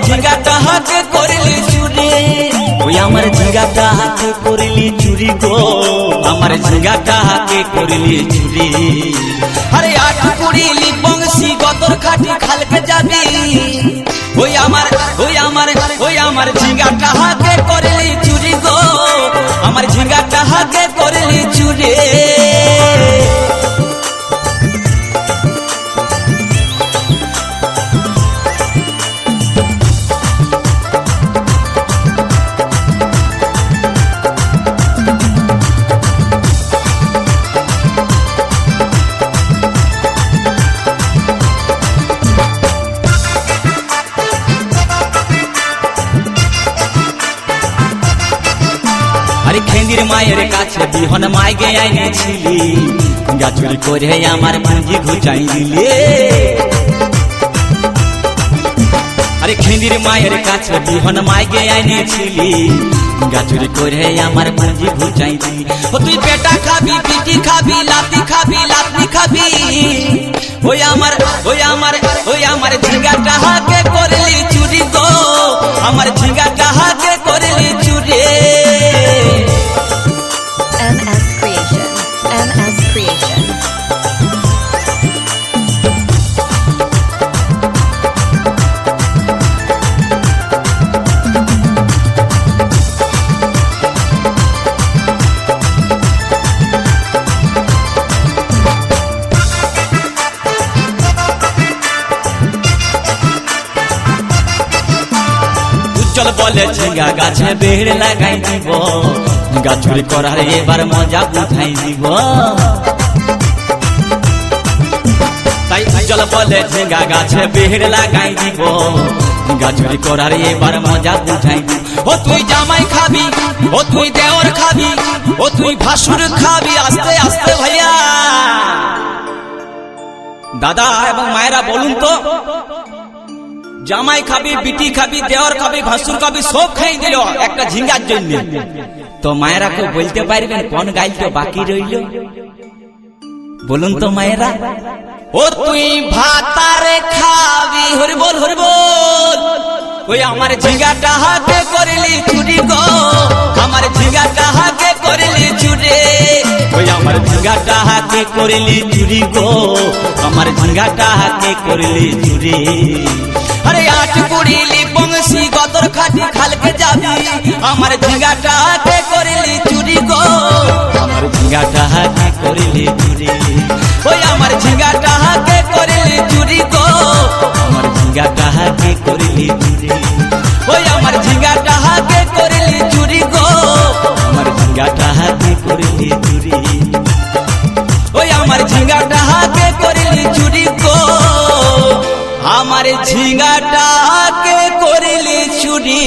ঝিঙ্গাটা হাতে করলি চুরি, ওই আমার ঝিঙ্গাটা হাতে করলি চুরি গো, আমার ঝিঙ্গাটা হাতে করলি চুরি। আরে আট কুড়িলি বংশী গতর খাটি খালকে যাবি, ওই আমার ঝিঙ্গাটা হাতে করলি চুরি গো, আমার ঝিঙ্গাটা হাতে করলি চুরি। আরে খেন্দির মায়ের কাছে বিহন মাইগে আইনেছিলি, গাছুরি করে আমার পুঁজি ঘুচাই দিলে। আরে খেন্দির মায়ের কাছে বিহন মাইগে আইনেছিলি, গাছুরি করে আমার পুঁজি ঘুচাই দিলি। ও তুই পেটা খাবি, পিটি খাবি, লাতি খাবি, লাতি খাবি, ওই আমার ঝিঙ্গাটা হাতে করলি চুরি গো, আমার ঝিঙ্গাটা হাতে করলি চুরি। MS Creation. MS Creation. উজ্জ্বল বলে ঝিঙ্গা গাছে বেড় লাগাই দিব, গাছুরি করার এবার মজা বুঝাই দিব। তাই উজ্জ্বল বলে ঝিঙ্গা গাছে বেড় লাগাই দিব, গাছুরি করার এবার মজা বুঝাই দিব। ও তুই জামাই খাবি, ও তুই দেওর খাবি, ও তুই ভাসুর খাবি, আস্তে আস্তে ভাইয়া। দাদা এবং মায়েরা বলুন তো, জামাই খাবি, বিটি খাবি, দেওর খাবি, ভাসুর খাবি, সব খাই দিল একটা ঝিঙ্গার জন্য। তো মায়েরা কেউ বলতে পারবেন কোন গাইলটা বাকি রইল? বলুন তো মায়েরা। ও তুই ভাতারে খাবি, হরি বল হরি বল, ওই আমার ঝিঙ্গাটা হাতে করলি চুরি গো, আমার ঝিঙ্গাটা হাতে করলি চুরি, ওই আমার ঝিঙ্গাটা হাতে করলি চুরি গো, আমার ঝিঙ্গাটা হাতে করলি চুরি। আরে আট কুড়িলি বংশী গতর খাটি খালকে যাবি, আমার ঝিঙ্গাটা হাতে করলি চুরি গো, আমার ঝিঙ্গাটা হাতে করলি চুরি, ওই আমার ঝিঙ্গাটা হাতে করলি চুরি গো, আমার ঝিঙ্গাটা হাতে করলি চুরি, ওই আমার ঝিঙ্গাটা হাতে করলি চুরি গো, আমার ঝিঙ্গাটা হাতে করলি চুরি, ওই আমার ঝিঙ্গাটা হাতে করলি চুরি গো, আমার ঝিঙ্গাটা হাতে করলি চুরি।